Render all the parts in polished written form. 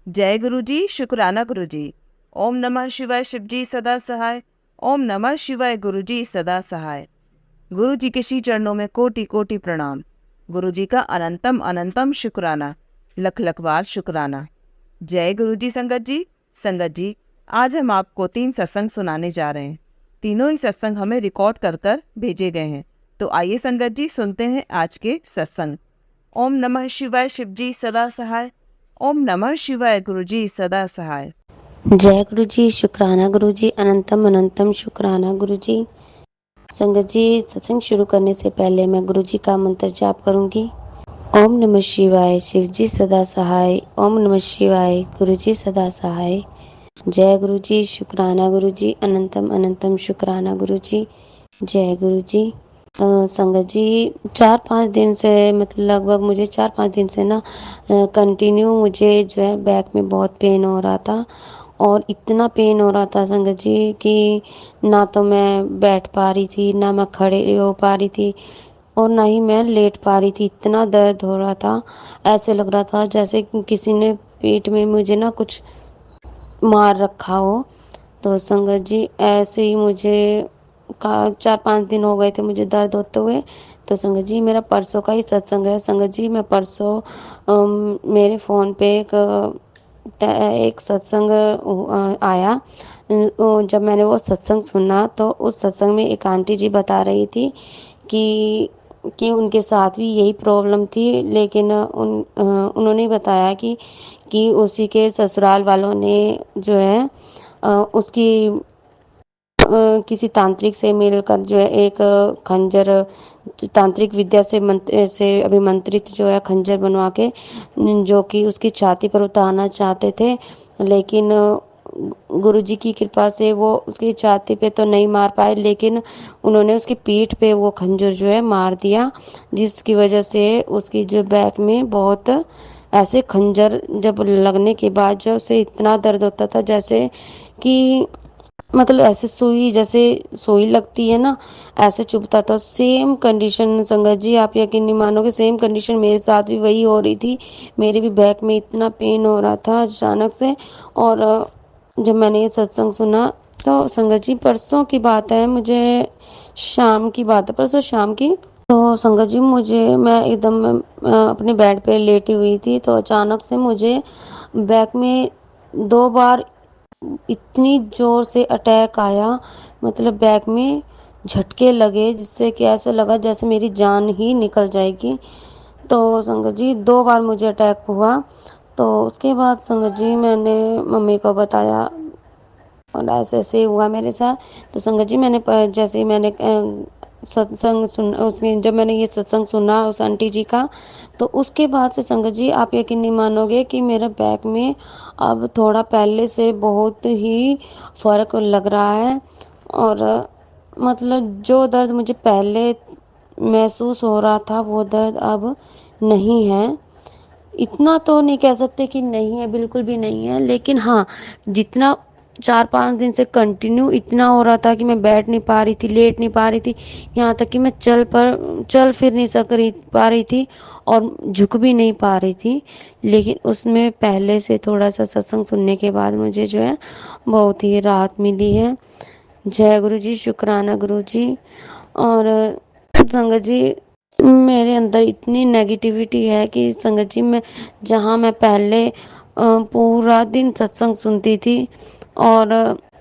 जय गुरु जी, शुक्राना गुरु जी। ओम नमः शिवाय, शिव जी सदा सहाय। ओम नमः शिवाय, गुरु जी सदा सहाय। गुरु जी के श्री चरणों में कोटि कोटि प्रणाम। गुरु जी का अनंतम अनंतम शुक्राना, लख लख बार शुक्राना। जय गुरु जी। संगत जी, आज हम आपको 3 सत्संग सुनाने जा रहे हैं। तीनों ही सत्संग हमें रिकॉर्ड कर कर भेजे गए हैं। तो आइए संगत जी, सुनते हैं आज के सत्संग। ओम नमः शिवाय, शिव जी सदा सहाय। ओम नमः शिवाय, गुरु जी सदा सहाय। जय गुरु जी, शुक्राना गुरु जी, अनंतम अनंतम शुक्राना गुरु जी। संगत जी, सत्संग शुरू करने से पहले मैं गुरु जी का मंत्र जाप करूंगी। ओम नमः शिवाय, शिव जी सदा सहाय। ओम नमः शिवाय, गुरु जी सदा सहाय। जय गुरु जी, शुक्राना गुरु जी, अनंतम अनंतम शुक्राना गुरु जी। जय गुरु जी। संगत जी, 4-5 दिन से मतलब लगभग मुझे 4-5 दिन से ना कंटिन्यू मुझे जो है बैक में बहुत पेन हो रहा था। और इतना पेन हो रहा था संगत जी कि ना तो मैं बैठ पा रही थी, ना मैं खड़े हो पा रही थी और ना ही मैं लेट पा रही थी। इतना दर्द हो रहा था, ऐसे लग रहा था जैसे किसी ने पेट में मुझे ना कुछ मार रखा हो। तो संगत जी, ऐसे ही मुझे 4-5 दिन हो गए थे मुझे दर्द होते हुए। तो संगत जी, मेरा परसों का ही सत्संग है। संगत जी, मैं परसों मेरे फ़ोन पे एक सत्संग आया। जब मैंने वो सत्संग सुना तो उस सत्संग में एक आंटी जी बता रही थी कि उनके साथ भी यही प्रॉब्लम थी, लेकिन उन्होंने बताया कि उसी के ससुराल वालों ने जो है उसकी किसी तांत्रिक से मिलकर जो है एक खंजर, तांत्रिक विद्या से अभिमंत्रित जो है खंजर बनवा के जो कि उसकी छाती पर उतारना चाहते थे। लेकिन गुरु जी की कृपा से वो उसकी छाती पे तो नहीं मार पाए, लेकिन उन्होंने उसकी पीठ पे वो खंजर जो है मार दिया, जिसकी वजह से उसकी जो बैक में बहुत ऐसे खंजर जब लगने के बाद जो उसे इतना दर्द होता था जैसे कि मतलब ऐसे सुई, जैसे सुई लगती है ना, ऐसे चुभता था। सेम कंडीशन संगत जी, आप यकीन नहीं मानोगे, सेम कंडीशन मेरे साथ भी वही हो रही थी। मेरे भी बैक में इतना पेन हो रहा था अचानक से। और जब मैंने ये सत्संग सुना तो संगत जी, परसों की बात है, मुझे शाम की बात है, परसों शाम की। तो संगत जी, मैं एकदम अपने बेड पे लेटी हुई थी तो अचानक से मुझे बैक में 2 बार इतनी जोर से अटैक आया, मतलब बैक में झटके लगे जिससे कि ऐसा लगा जैसे मेरी जान ही निकल जाएगी। तो संगत जी, 2 बार मुझे अटैक हुआ। तो उसके बाद संगत जी, मैंने मम्मी को बताया और ऐसे ऐसे हुआ मेरे साथ। तो संगत जी, जैसे ही मैंने सत्संग सुन उसने जब मैंने ये सत्संग सुना उस आंटी जी का, तो उसके बाद से संगत जी, आप यकीन नहीं मानोगे कि मेरा बैक में अब थोड़ा पहले से बहुत ही फ़र्क लग रहा है। और मतलब जो दर्द मुझे पहले महसूस हो रहा था वो दर्द अब नहीं है। इतना तो नहीं कह सकते कि नहीं है, बिल्कुल भी नहीं है, लेकिन हाँ, जितना 4-5 दिन से कंटिन्यू इतना हो रहा था कि मैं बैठ नहीं पा रही थी, लेट नहीं पा रही थी, यहाँ तक कि मैं चल फिर नहीं पा रही थी और झुक भी नहीं पा रही थी। लेकिन उसमें पहले से थोड़ा सा सत्संग सुनने के बाद मुझे जो है बहुत ही राहत मिली है। जय गुरु जी, शुक्राना गुरु जी। और संगत जी, मेरे अंदर इतनी नेगेटिविटी है कि संगत जी, मैं जहाँ मैं पहले पूरा दिन सत्संग सुनती थी और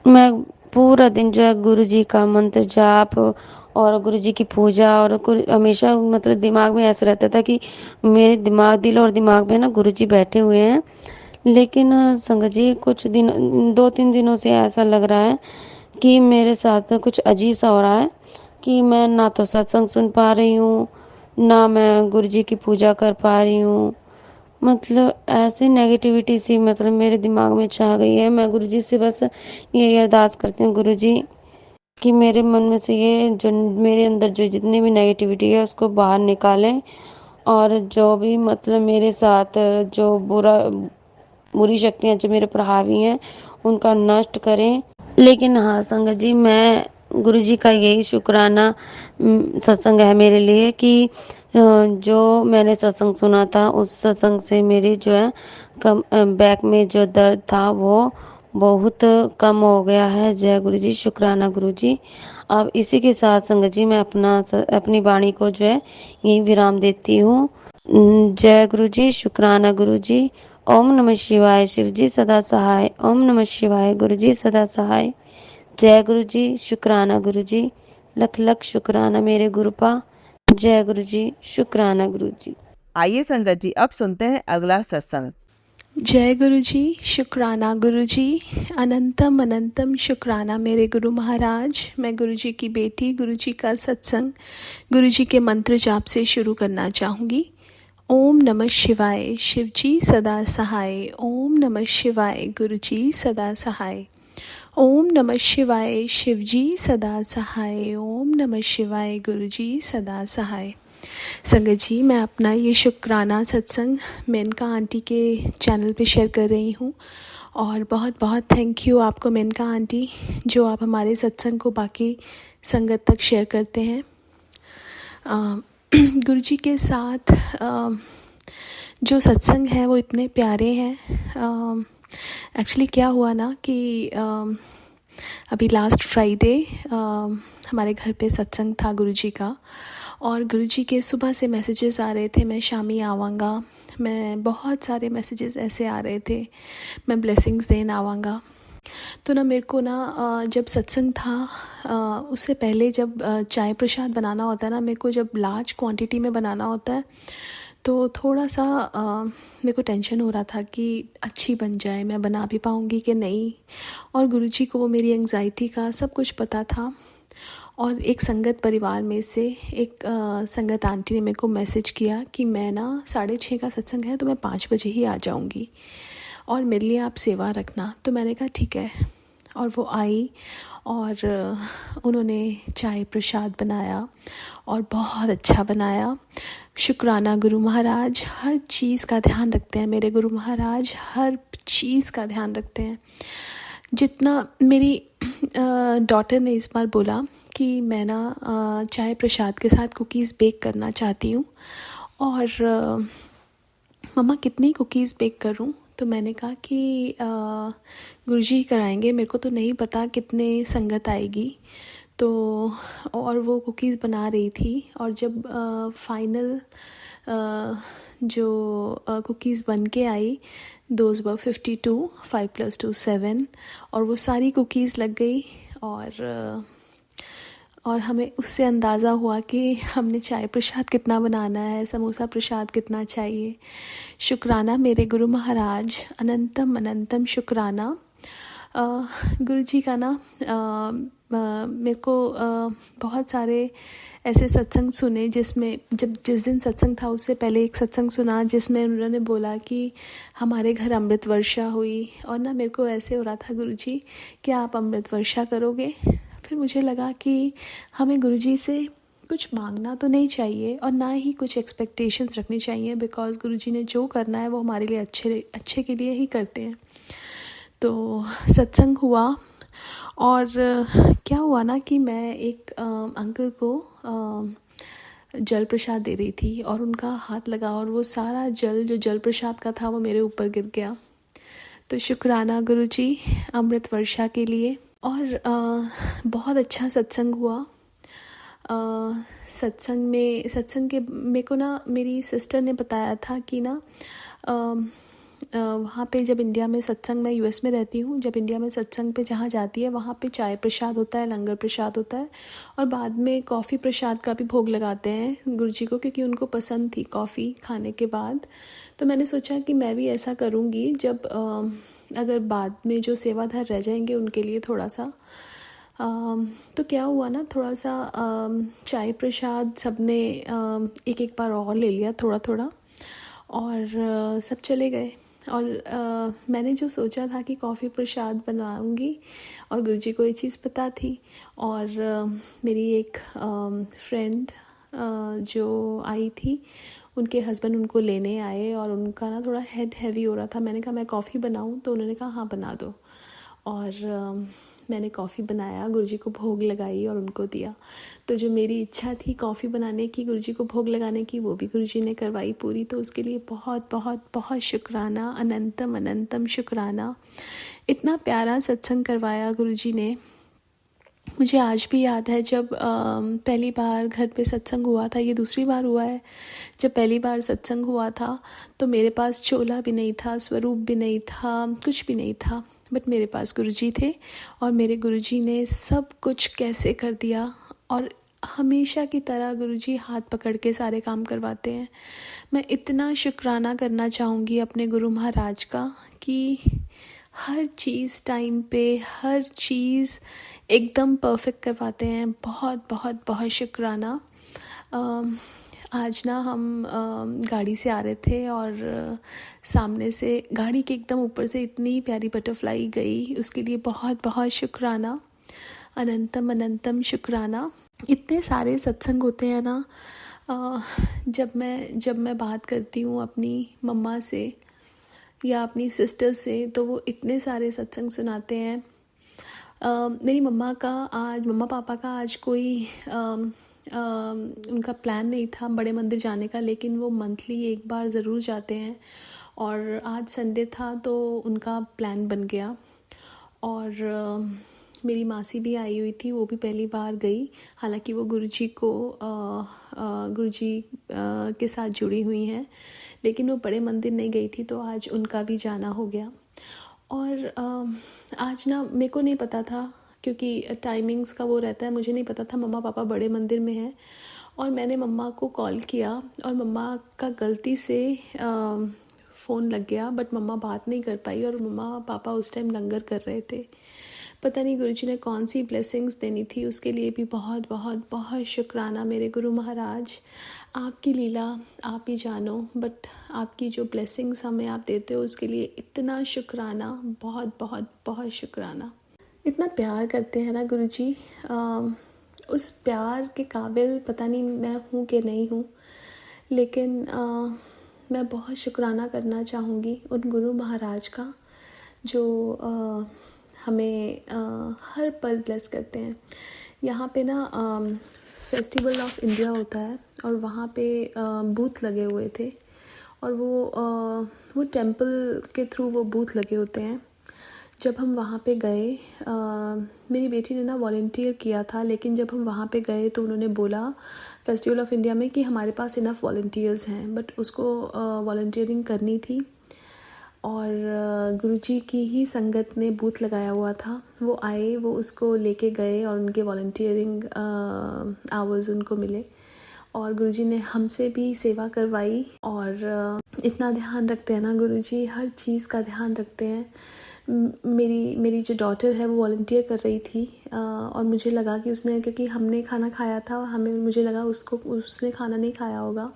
मैं पूरा दिन जो है गुरु जी का मंत्र जाप और गुरु जी की पूजा और हमेशा मतलब दिमाग में ऐसा रहता था कि मेरे दिल और दिमाग में ना गुरु जी बैठे हुए हैं। लेकिन संगत जी, कुछ दिन 2-3 दिनों से ऐसा लग रहा है कि मेरे साथ कुछ अजीब सा हो रहा है कि मैं ना तो सत्संग सुन पा रही हूँ, ना मैं गुरु जी की पूजा कर पा रही हूँ। मतलब ऐसी नेगेटिविटी सी मतलब मेरे दिमाग में छा गई है। मैं गुरु जी से बस यही अरदास करती हूँ गुरु जी कि मेरे मन में से ये जो मेरे अंदर जो जितनी भी नेगेटिविटी है उसको बाहर निकालें और जो भी मतलब मेरे साथ जो बुरी शक्तियाँ जो मेरे पर हावी हैं उनका नष्ट करें। लेकिन हाँ संगत जी, मैं गुरुजी का यही शुक्राना सत्संग है मेरे लिए कि जो मैंने सत्संग सुना था उस सत्संग से मेरी जो है बैक में जो दर्द था वो बहुत कम हो गया है। जय गुरुजी, शुक्राना गुरुजी। अब इसी के साथ संगत जी मैं अपनी वाणी को जो है यही विराम देती हूँ। जय गुरुजी, शुक्राना गुरुजी। ओम नमः शिवाय, शिव जी सदा सहाय। ओम नमः शिवाय, गुरुजी सदा सहाय। जय गुरु जी, शुक्राना गुरु जी। लख लख शुक्राना मेरे गुरुपा। जय गुरु जी, शुक्राना गुरु जी। आइए संगत जी, अब सुनते हैं अगला सत्संग। जय गुरु जी, शुक्राना गुरु जी। अनंतम अनंतम शुक्राना मेरे गुरु महाराज। मैं गुरु जी की बेटी, गुरु जी का सत्संग गुरु जी के मंत्र जाप से शुरू करना चाहूँगी। ओम नमः शिवाय, शिव जी सदा सहाय। ओम नमः शिवाय, गुरु जी सदा सहाय। ओम नमः शिवाय, शिव जी सदा सहाय। ओम नमः शिवाय, गुरु जी सदा सहाय। संगत जी, मैं अपना ये शुक्राना सत्संग मेनका आंटी के चैनल पे शेयर कर रही हूँ और बहुत बहुत थैंक यू आपको मेनका आंटी, जो आप हमारे सत्संग को बाकी संगत तक शेयर करते हैं। गुरु जी के साथ जो सत्संग है वो इतने प्यारे हैं। एक्चुअली क्या हुआ ना कि अभी लास्ट फ्राइडे हमारे घर पे सत्संग था गुरु जी का, और गुरु जी के सुबह से मैसेजेस आ रहे थे, मैं शामी आवांगा। मैं बहुत सारे मैसेजेस ऐसे आ रहे थे, मैं ब्लेसिंग्स देन आवांगा। तो ना मेरे को ना जब सत्संग था उससे पहले जब चाय प्रसाद बनाना होता है ना, मेरे को जब लार्ज क्वांटिटी में बनाना होता है तो थोड़ा सा मेरे को टेंशन हो रहा था कि अच्छी बन जाए, मैं बना भी पाऊँगी कि नहीं। और गुरुजी को वो मेरी एंग्जाइटी का सब कुछ पता था। और एक संगत परिवार में से एक संगत आंटी ने मेरे को मैसेज किया कि मैं ना 6:30 का सत्संग है तो मैं 5 बजे ही आ जाऊँगी और मेरे लिए आप सेवा रखना। तो मैंने कहा ठीक है। और वो आई और उन्होंने चाय प्रसाद बनाया और बहुत अच्छा बनाया। शुक्राना गुरु महाराज, हर चीज़ का ध्यान रखते हैं मेरे गुरु महाराज, हर चीज़ का ध्यान रखते हैं। जितना मेरी डॉटर ने इस बार बोला कि मैं ना चाय प्रसाद के साथ कुकीज़ बेक करना चाहती हूँ और मम्मा कितनी कुकीज़ बेक करूँ। तो मैंने कहा कि गुरुजी कराएंगे, मेरे को तो नहीं पता कितने संगत आएगी। तो और वो कुकीज़ बना रही थी और जब फाइनल जो कुकीज़ बन के आई, दोज वर 52, 5 + 2 7, और वो सारी कुकीज़ लग गई। और हमें उससे अंदाज़ा हुआ कि हमने चाय प्रसाद कितना बनाना है, समोसा प्रसाद कितना चाहिए। शुक्राना मेरे गुरु महाराज, अनंतम अनंतम शुक्राना। गुरु जी का ना मेरे को बहुत सारे ऐसे सत्संग सुने जिसमें जिस दिन सत्संग था उससे पहले एक सत्संग सुना जिसमें उन्होंने बोला कि हमारे घर अमृत वर्षा हुई। और ना मेरे को ऐसे हो रहा था, गुरु जी क्या आप अमृत वर्षा करोगे? फिर मुझे लगा कि हमें गुरुजी से कुछ मांगना तो नहीं चाहिए और ना ही कुछ एक्सपेक्टेशंस रखनी चाहिए, बिकॉज़ गुरुजी ने जो करना है वो हमारे लिए अच्छे के लिए ही करते हैं। तो सत्संग हुआ और क्या हुआ ना कि मैं एक अंकल को जल प्रसाद दे रही थी और उनका हाथ लगा और वो सारा जल जो जल प्रसाद का था वो मेरे ऊपर गिर गया। तो शुक्राना गुरुजी अमृत वर्षा के लिए। और बहुत अच्छा सत्संग हुआ। सत्संग के मेरे को ना मेरी सिस्टर ने बताया था कि ना वहाँ पे जब इंडिया में सत्संग, मैं यूएस में रहती हूँ, जब इंडिया में सत्संग पे जहाँ जाती है वहाँ पे चाय प्रसाद होता है, लंगर प्रसाद होता है और बाद में कॉफ़ी प्रसाद का भी भोग लगाते हैं गुरुजी को, क्योंकि उनको पसंद थी कॉफ़ी खाने के बाद। तो मैंने सोचा कि मैं भी ऐसा करूँगी, जब अगर बाद में जो सेवाधार रह जाएंगे उनके लिए थोड़ा सा। तो क्या हुआ ना, थोड़ा सा चाय प्रसाद सबने एक बार और ले लिया थोड़ा थोड़ा और सब चले गए। और मैंने जो सोचा था कि कॉफ़ी प्रसाद बनाऊंगी और गुरुजी को ये चीज़ पता थी। और मेरी एक फ्रेंड जो आई थी, उनके हस्बैंड उनको लेने आए और उनका ना थोड़ा हेड हैवी हो रहा था। मैंने कहा मैं कॉफ़ी बनाऊं? तो उन्होंने कहा हाँ बना दो। और मैंने कॉफ़ी बनाया, गुरुजी को भोग लगाई और उनको दिया। तो जो मेरी इच्छा थी कॉफ़ी बनाने की, गुरुजी को भोग लगाने की, वो भी गुरुजी ने करवाई पूरी। तो उसके लिए बहुत बहुत बहुत शुक्राना, अनंतम अनंतम शुक्राना। इतना प्यारा सत्संग करवाया गुरुजी ने। मुझे आज भी याद है जब पहली बार घर पे सत्संग हुआ था, ये दूसरी बार हुआ है। जब पहली बार सत्संग हुआ था तो मेरे पास चोला भी नहीं था, स्वरूप भी नहीं था, कुछ भी नहीं था, बट मेरे पास गुरुजी थे और मेरे गुरुजी ने सब कुछ कैसे कर दिया। और हमेशा की तरह गुरुजी हाथ पकड़ के सारे काम करवाते हैं। मैं इतना शुक्राना करना चाहूँगी अपने गुरु महाराज का कि हर चीज़ टाइम पे, हर चीज़ एकदम परफेक्ट करवाते हैं। बहुत बहुत बहुत शुक्राना। आज ना हम गाड़ी से आ रहे थे और सामने से गाड़ी के एकदम ऊपर से इतनी प्यारी बटरफ्लाई गई, उसके लिए बहुत बहुत शुक्राना, अनंतम अनंतम शुक्राना। इतने सारे सत्संग होते हैं ना, जब मैं बात करती हूँ अपनी मम्मा से या अपनी सिस्टर से तो वो इतने सारे सत्संग सुनाते हैं। मेरी मम्मा पापा का आज कोई उनका प्लान नहीं था बड़े मंदिर जाने का, लेकिन वो मंथली एक बार ज़रूर जाते हैं और आज संडे था तो उनका प्लान बन गया। और मेरी मासी भी आई हुई थी, वो भी पहली बार गई। हालांकि वो गुरुजी के साथ जुड़ी हुई हैं, लेकिन वो बड़े मंदिर नहीं गई थी, तो आज उनका भी जाना हो गया। और आज ना मेरे को नहीं पता था, क्योंकि टाइमिंग्स का वो रहता है, मुझे नहीं पता था मम्मा पापा बड़े मंदिर में हैं। और मैंने मम्मा को कॉल किया और मम्मा का गलती से फ़ोन लग गया, बट मम्मा बात नहीं कर पाई और मम्मा पापा उस टाइम लंगर कर रहे थे। पता नहीं गुरुजी ने कौन सी ब्लेसिंग्स देनी थी, उसके लिए भी बहुत बहुत बहुत शुक्राना मेरे गुरु महाराज। आपकी लीला आप ही जानो, बट आपकी जो ब्लेसिंग्स हमें आप देते हो उसके लिए इतना शुक्राना, बहुत बहुत बहुत शुक्राना। इतना प्यार करते हैं ना गुरुजी, उस प्यार के काबिल पता नहीं मैं हूँ कि नहीं हूँ, लेकिन मैं बहुत शुक्राना करना चाहूँगी उन गुरु महाराज का जो हमें हर पल ब्लेस करते हैं। यहाँ पे ना फेस्टिवल ऑफ इंडिया होता है और वहाँ पे बूथ लगे हुए थे और वो टेंपल के थ्रू वो बूथ लगे होते हैं। जब हम वहाँ पे गए, मेरी बेटी ने ना वॉलंटियर किया था, लेकिन जब हम वहाँ पे गए तो उन्होंने बोला फेस्टिवल ऑफ इंडिया में कि हमारे पास इनफ वॉलंटियर्स हैं, बट उसको वॉलंटियरिंग करनी थी और गुरुजी की ही संगत ने बूथ लगाया हुआ था। वो आए, वो उसको लेके गए और उनके वॉलंटियरिंग आवर्स उनको मिले और गुरुजी ने हमसे भी सेवा करवाई। और इतना ध्यान रखते हैं ना गुरुजी, हर चीज़ का ध्यान रखते हैं। मेरी जो डॉटर है वो वॉलंटियर कर रही थी और मुझे लगा कि उसने, क्योंकि हमने खाना खाया था, मुझे लगा उसने खाना नहीं खाया होगा।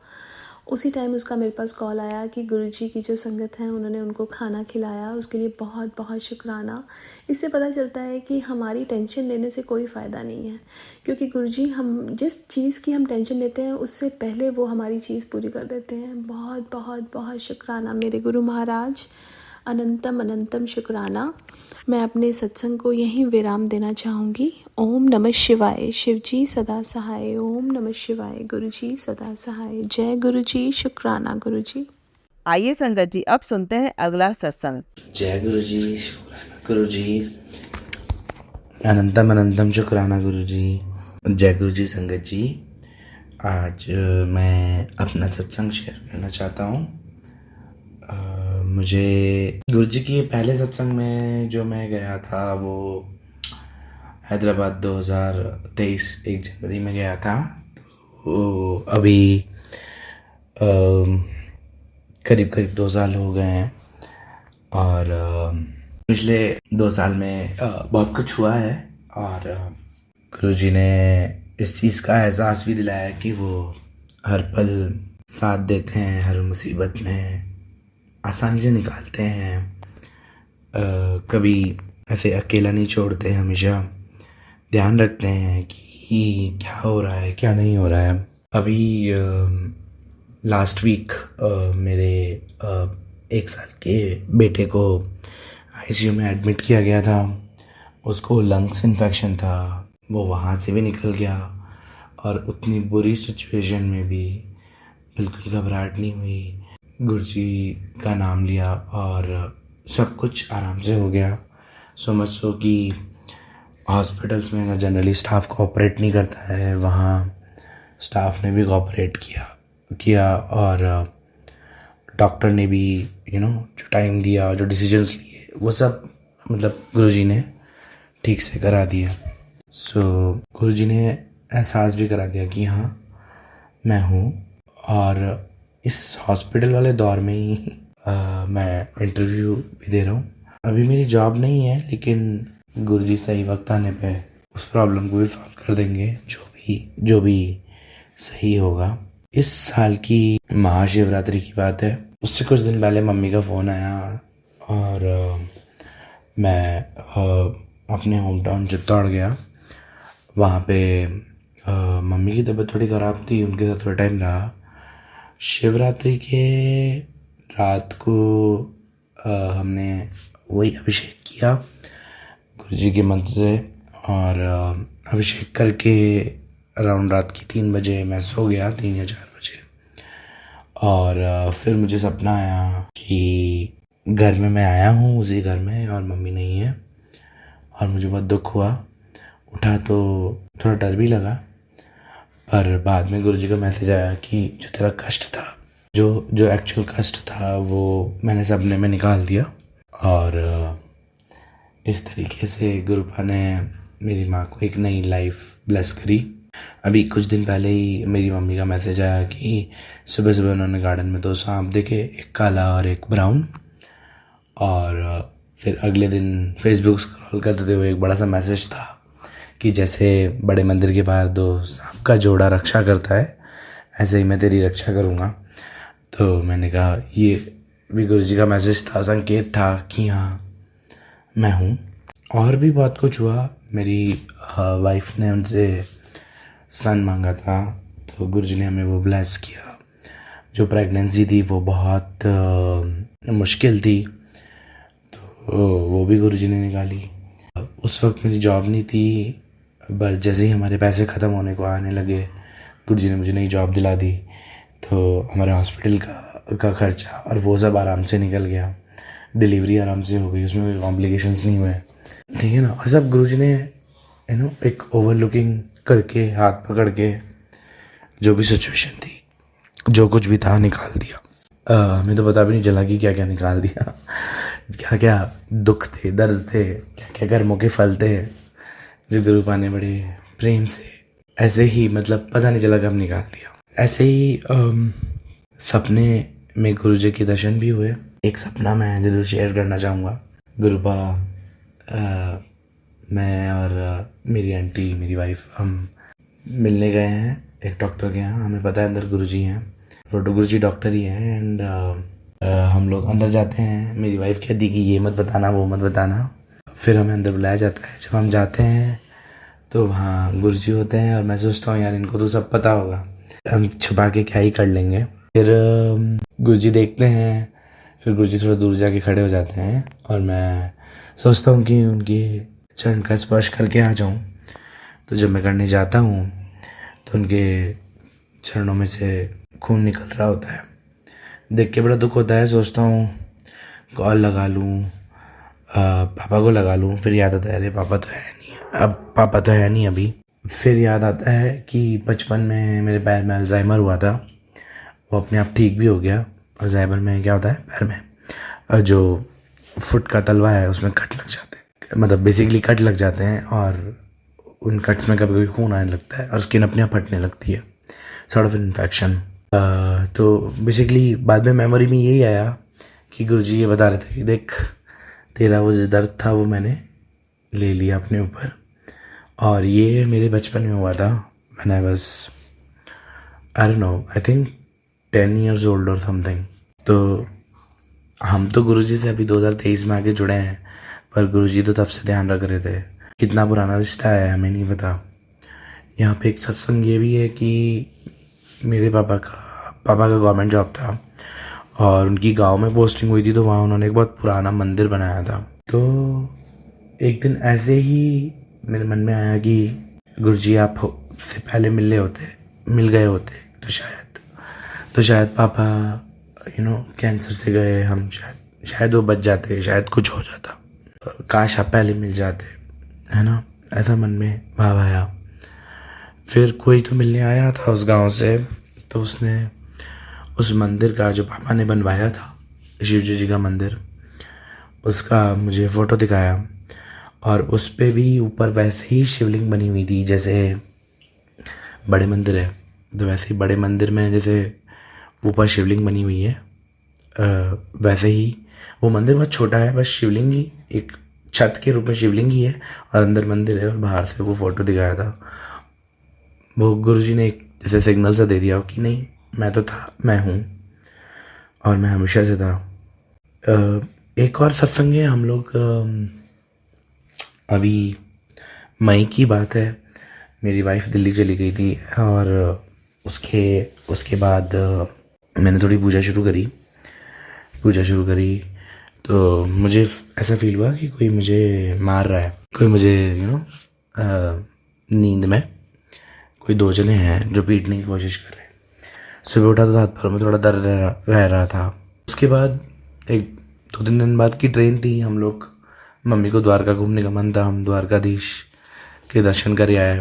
उसी टाइम उसका मेरे पास कॉल आया कि गुरुजी की जो संगत है उन्होंने उनको खाना खिलाया। उसके लिए बहुत बहुत शुक्राना। इससे पता चलता है कि हमारी टेंशन लेने से कोई फ़ायदा नहीं है, क्योंकि गुरुजी हम जिस चीज़ की हम टेंशन लेते हैं उससे पहले वो हमारी चीज़ पूरी कर देते हैं। बहुत बहुत बहुत शुक्राना मेरे गुरु महाराज, अनंतम अनंतम शुक्राना। मैं अपने सत्संग को यहीं विराम देना चाहूँगी। ओम नमः शिवाय। शिवजी सदा सहाय। ओम नमः शिवाय। गुरुजी सदा सहाय। जय गुरुजी। शुक्राना गुरुजी। आइए संगत जी, अब सुनते हैं अगला सत्संग। जय गुरुजी, शुक्राना गुरुजी, अनंतम अनंतम शुक्राना गुरुजी। जय गुरुजी संगत जी। आज मैं अपना सत्संग शेयर करना चाहता हूँ। मुझे गुरुजी की पहले सत्संग में जो मैं गया था वो हैदराबाद 2023 1 जनवरी में गया था। तो अभी करीब 2 साल हो गए हैं और पिछले 2 साल में बहुत कुछ हुआ है और गुरुजी ने इस चीज़ का एहसास भी दिलाया कि वो हर पल साथ देते हैं, हर मुसीबत में आसानी से निकालते हैं। कभी ऐसे अकेला नहीं छोड़ते, हमेशा ध्यान रखते हैं कि क्या हो रहा है क्या नहीं हो रहा है। अभी लास्ट वीक मेरे 1 साल के बेटे को आईसीयू में एडमिट किया गया था उसको लंग्स इन्फेक्शन था, वो वहाँ से भी निकल गया और उतनी बुरी सिचुएशन में भी बिल्कुल घबराहट नहीं हुई। गुरुजी का नाम लिया और सब कुछ आराम से हो गया। सो मच सो कि हॉस्पिटल्स में जनरली स्टाफ कोऑपरेट नहीं करता है, वहाँ स्टाफ ने भी कोऑपरेट किया और डॉक्टर ने भी जो टाइम दिया, जो डिसीजंस लिए, वो सब मतलब गुरुजी ने ठीक से करा दिया। सो गुरुजी ने एहसास भी करा दिया कि हाँ मैं हूँ। और इस हॉस्पिटल वाले दौर में ही मैं इंटरव्यू भी दे रहा हूँ। अभी मेरी जॉब नहीं है, लेकिन गुरुजी सही वक्त आने पे उस प्रॉब्लम को भी सॉल्व कर देंगे, जो भी सही होगा। इस साल की महाशिवरात्रि की बात है, उससे कुछ दिन पहले मम्मी का फ़ोन आया और मैं अपने होम टाउन चित्तौड़ गया। वहाँ पे मम्मी की तबीयत थोड़ी ख़राब थी, उनके साथ थोड़ा टाइम रहा। शिवरात्रि के रात को हमने वही अभिषेक किया गुरुजी के मंत्र से, और अभिषेक करके अराउंड रात की 3 बजे मैं सो गया, 3 या 4 बजे। और फिर मुझे सपना आया कि घर में मैं आया हूँ, उसी घर में, और मम्मी नहीं है, और मुझे बहुत दुख हुआ। उठा तो थोड़ा डर भी लगा, पर बाद में गुरुजी का मैसेज आया कि जो तेरा कष्ट था, जो एक्चुअल कष्ट था, वो मैंने सपने में निकाल दिया। और इस तरीके से गुरुपा ने मेरी माँ को एक नई लाइफ ब्लेस करी। अभी कुछ दिन पहले ही मेरी मम्मी का मैसेज आया कि सुबह सुबह उन्होंने गार्डन में 2 सांप देखे, एक काला और एक ब्राउन। और फिर अगले दिन फेसबुक स्क्रॉल करते हुए एक बड़ा सा मैसेज था कि जैसे बड़े मंदिर के बाहर 2 सांप का जोड़ा रक्षा करता है, ऐसे ही मैं तेरी रक्षा करूँगा। तो मैंने कहा ये भी गुरुजी का मैसेज था, संकेत था कि हाँ मैं हूँ। और भी बहुत कुछ हुआ। मेरी वाइफ ने उनसे सन मांगा था, तो गुरुजी ने हमें वो ब्लेस किया। जो प्रेगनेंसी थी वो बहुत मुश्किल थी, तो वो भी गुरुजी ने निकाली। उस वक्त मेरी जॉब नहीं थी, बस जैसे ही हमारे पैसे ख़त्म होने को आने लगे, गुरुजी ने मुझे नई जॉब दिला दी। तो हमारे हॉस्पिटल का खर्चा और वो सब आराम से निकल गया। डिलीवरी आराम से हो गई, उसमें कोई कॉम्प्लिकेशंस नहीं हुए, ठीक है ना। और सब गुरुजी ने एक ओवरलुकिंग करके, हाथ पकड़ के, जो भी सिचुएशन थी, जो कुछ भी था, निकाल दिया। हमें तो पता भी नहीं चला कि क्या क्या निकाल दिया, क्या क्या दुख थे, दर्द थे, क्या क्या कर्मों के फल थे, जो गुरुपा ने बड़े प्रेम से ऐसे ही मतलब पता नहीं चला कब निकाल दिया। ऐसे ही सपने में गुरुजी के दर्शन भी हुए। एक सपना मैं ज़रूर शेयर करना चाहूँगा। गुरुपा, मैं और मेरी आंटी, मेरी वाइफ, हम मिलने गए हैं एक डॉक्टर के यहाँ। हमें पता है अंदर गुरुजी हैं, गुरुजी डॉक्टर ही हैं। एंड हम लोग अंदर जाते हैं। मेरी वाइफ कहती कि ये मत बताना, वो मत बताना। फिर हमें अंदर बुलाया जाता है। जब हम जाते हैं तो वहाँ गुरुजी होते हैं, और मैं सोचता हूँ यार इनको तो सब पता होगा, हम छुपा के क्या ही कर लेंगे। फिर गुरुजी देखते हैं, फिर गुरुजी थोड़ा दूर जाके खड़े हो जाते हैं, और मैं सोचता हूँ कि उनके चरण का स्पर्श करके आ जाऊँ। तो जब मैं करने जाता हूँ तो उनके चरणों में से खून निकल रहा होता है। देख के बड़ा दुख होता है। सोचता हूँ कॉल लगा लूँ, पापा को लगा लूँ। फिर याद आता है अरे पापा तो है नहीं अभी। फिर याद आता है कि बचपन में मेरे पैर में अल्जाइमर हुआ था, वो अपने आप ठीक भी हो गया। अल्जाइमर में क्या होता है, पैर में जो फुट का तलवा है उसमें कट लग जाते हैं, मतलब बेसिकली कट लग जाते हैं, और उन कट्स में कभी कभी खून आने लगता है और स्किन अपने आप फटने लगती है, सॉर्ट ऑफ इन्फेक्शन। तो बेसिकली बाद में मेमोरी में यही आया कि गुरुजी ये बता रहे थे कि देख तेरा वो जो दर्द था वो मैंने ले लिया अपने ऊपर, और ये मेरे बचपन में हुआ था। मैंने बस I don't know, I think 10 years old और समथिंग। तो हम तो गुरुजी से अभी 2023 में आके जुड़े हैं, पर गुरुजी तो तब से ध्यान रख रहे थे। कितना पुराना रिश्ता है हमें नहीं पता। यहाँ पे एक सत्संग ये भी है कि मेरे पापा का गवर्नमेंट जॉब था, और उनकी गांव में पोस्टिंग हुई थी, तो वहाँ उन्होंने एक बहुत पुराना मंदिर बनाया था। तो एक दिन ऐसे ही मेरे मन में आया कि गुरुजी आप से पहले मिल गए होते तो शायद पापा कैंसर से गए, हम शायद वो बच जाते, शायद कुछ हो जाता, काश आप पहले मिल जाते, है ना। ऐसा मन में भाव आया। फिर कोई तो मिलने आया था उस गांव से, तो उसने उस मंदिर का जो पापा ने बनवाया था, शिव जी का मंदिर, उसका मुझे फ़ोटो दिखाया और उस पे भी ऊपर वैसे ही शिवलिंग बनी हुई थी जैसे बड़े मंदिर है, तो वैसे ही बड़े मंदिर में जैसे ऊपर शिवलिंग बनी हुई है, वैसे ही वो मंदिर बहुत छोटा है, बस शिवलिंग ही एक छत के रूप में शिवलिंग ही है और अंदर मंदिर है, और बाहर से वो फ़ोटो दिखाया था। वो गुरुजी ने एक जैसे सिग्नल सा दे दिया कि नहीं, मैं तो था, मैं हूँ और मैं हमेशा से था। एक और सत्संग है, हम लोग अभी मई की बात है, मेरी वाइफ दिल्ली चली गई थी और उसके बाद मैंने थोड़ी पूजा शुरू करी तो मुझे ऐसा फील हुआ कि कोई मुझे मार रहा है, कोई मुझे नींद में कोई दो जने हैं जो पीटने की कोशिश कर रहे हैं। सुबह उठा तो हाथ पैर में थोड़ा दर्द रह रहा था। उसके बाद एक 2-3 दिन बाद की ट्रेन थी, हम लोग, मम्मी को द्वारका घूमने का मन था, हम द्वारकाधीश के दर्शन कर आए।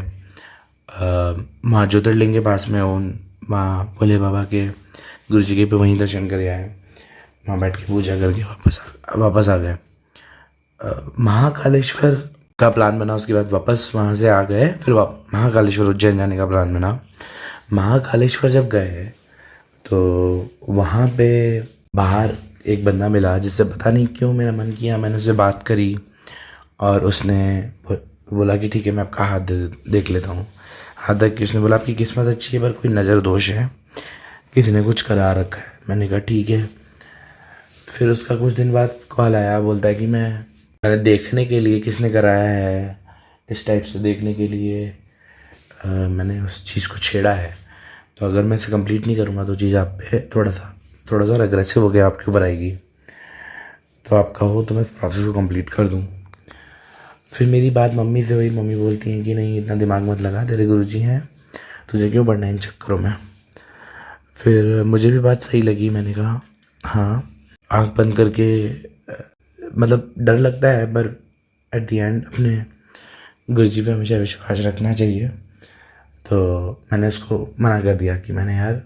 माँ ज्योतिर्लिंग के पास में उन माँ भोले बाबा के गुरुजी के पे वहीं दर्शन कर आए, वहाँ बैठ के पूजा करके वापस आ गए। महाकालेश्वर का प्लान बना, उसके बाद वापस वहाँ से आ गए, फिर महाकालेश्वर उज्जैन जाने का प्लान बना। महाकालेश्वर जब गए तो वहाँ पे बाहर एक बंदा मिला जिससे पता नहीं क्यों मेरा मन किया, मैंने उससे बात करी और उसने बोला कि ठीक है मैं आपका हाथ देख लेता हूँ। हाथ देख के उसने बोला आपकी किस्मत अच्छी है पर कोई नज़र दोष है, किसी ने कुछ करा रखा है। मैंने कहा ठीक है। फिर उसका कुछ दिन बाद कॉल आया, बोलता है कि मैंने देखने के लिए, किसने कराया है इस टाइप से देखने के लिए मैंने उस चीज़ को छेड़ा है, तो अगर मैं इसे कंप्लीट नहीं करूँगा तो चीज़ आप पे थोड़ा सा और एग्रेसिव हो गया आपके ऊपर आएगी, तो आप कहो तो मैं इस प्रोसेस को कंप्लीट कर दूँ। फिर मेरी बात मम्मी से हुई, मम्मी बोलती हैं कि नहीं इतना दिमाग मत लगा, तेरे गुरुजी हैं, तुझे क्यों पढ़ना है इन चक्करों में। फिर मुझे भी बात सही लगी, मैंने कहा हाँ, आँख बंद करके मतलब डर लगता है पर एट द एंड अपने गुरुजी पे हमेशा विश्वास रखना चाहिए। तो मैंने उसको मना कर दिया कि मैंने यार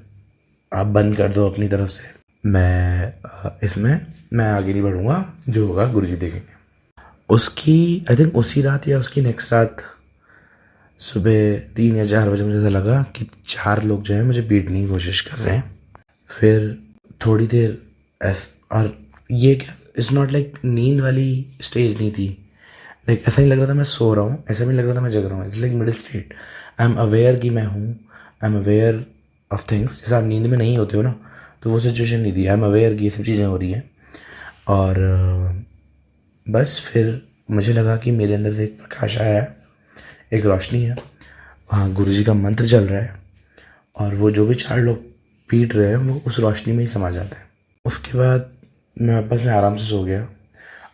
आप बंद कर दो अपनी तरफ से, मैं आगे नहीं बढ़ूँगा, जो होगा गुरुजी देखेंगे। उसकी आई थिंक उसी रात या उसकी नेक्स्ट रात सुबह 3 या 4 बजे मुझे ऐसा लगा कि 4 लोग जो हैं मुझे पीटने की कोशिश कर रहे हैं। फिर थोड़ी देर और ये क्या, इट्स नॉट लाइक नींद वाली स्टेज नहीं थी, लाइक ऐसा नहीं लग रहा था मैं सो रहा हूँ, ऐसा भी लग रहा था मैं जग रहा हूँ, it's like middle state. I am aware कि मैं हूँ, I am aware of things, जैसे आप नींद में नहीं होते हो ना, तो वो सिचुएशन नहीं थी। आई एम अवेयर कि ये सब चीज़ें हो रही हैं। और बस फिर मुझे लगा कि मेरे अंदर से एक प्रकाश आया है, एक रोशनी है, वहाँ गुरुजी का मंत्र चल रहा है और वो जो भी 4 लोग पीट रहे हैं वो उस रोशनी में ही समा जाता है। उसके बाद मैं वापस में आराम से सो गया।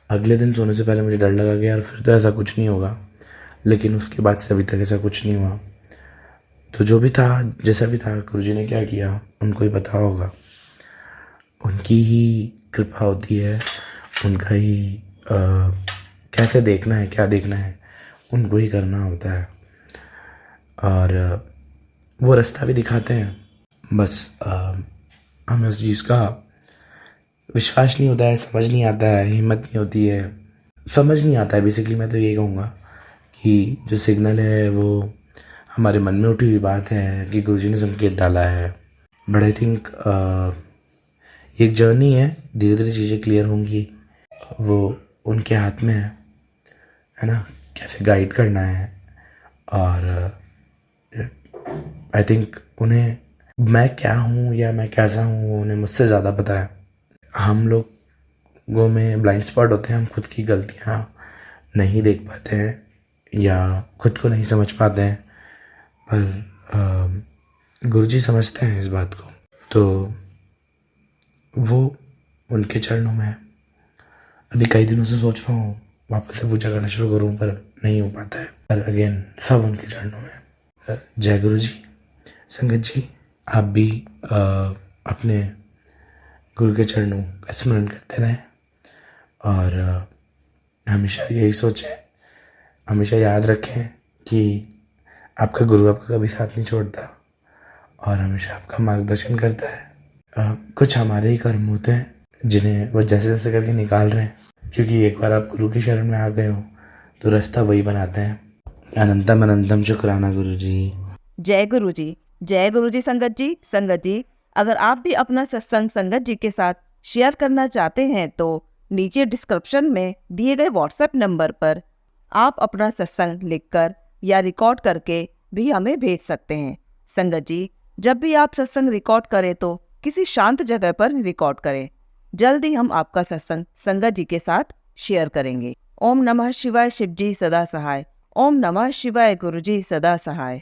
अगले दिन सोने से पहले मुझे डर लगा कि यार फिर तो ऐसा कुछ नहीं होगा, लेकिन उसके बाद से अभी तक ऐसा कुछ नहीं हुआ। तो जो भी था, जैसा भी था, गुरुजी ने क्या किया उनको ही पता होगा, उनकी ही कृपा होती है, उनका ही कैसे देखना है, क्या देखना है, उनको ही करना होता है और वो रास्ता भी दिखाते हैं। बस हमें उस चीज़ का विश्वास नहीं होता है, समझ नहीं आता है, हिम्मत नहीं होती है, समझ नहीं आता है। बेसिकली मैं तो ये कहूँगा कि जो सिग्नल है वो हमारे मन में उठी हुई बात है कि गुरुजी ने संकेत डाला है। बट आई थिंक एक जर्नी है, धीरे धीरे चीज़ें क्लियर होंगी, वो उनके हाथ में है ना, कैसे गाइड करना है। और आई थिंक उन्हें मैं क्या हूँ या मैं कैसा हूँ उन्हें मुझसे ज़्यादा पता है। हम लोगों में ब्लाइंड स्पॉट होते हैं, हम खुद की गलतियाँ नहीं देख पाते हैं या खुद को नहीं समझ पाते हैं, पर गुरुजी समझते हैं इस बात को, तो वो उनके चरणों में है। अभी कई दिनों से सोच रहा हूँ वापस से पूजा करना शुरू करूं, पर नहीं हो पाता है। पर अगेन सब उनके चरणों में। जय गुरु जी। संगत जी, आप भी अपने गुरु के चरणों का स्मरण करते रहें और हमेशा यही सोचें, हमेशा याद रखें कि आपका गुरु आपका कभी साथ नहीं छोड़ता और हमेशा आपका मार्गदर्शन करता है। कुछ हमारे ही कर्म होते हैं जिन्हें वो जैसे जैसे करके निकाल रहे हैं, क्योंकि एक बार आप गुरु की शरण में आ गए हो तो रास्ता वही बनाते हैं। अनंतम अनंतम शुक्राना गुरु जी। जय गुरु जी। जय गुरु जी। संगत जी, संगत जी, अगर आप भी अपना सत्संग संगत जी के साथ शेयर करना चाहते हैं तो नीचे डिस्क्रिप्शन में दिए गए व्हाट्सएप नंबर पर आप अपना सत्संग लिखकर या रिकॉर्ड करके भी हमें भेज सकते हैं। संगत जी, जब भी आप सत्संग रिकॉर्ड करें तो किसी शांत जगह पर रिकॉर्ड करें। जल्दी हम आपका सत्संग संगत जी के साथ शेयर करेंगे। ओम नमः शिवाय। शिव जी सदा सहाय। ओम नमः शिवाय। गुरु जी सदा सहाय।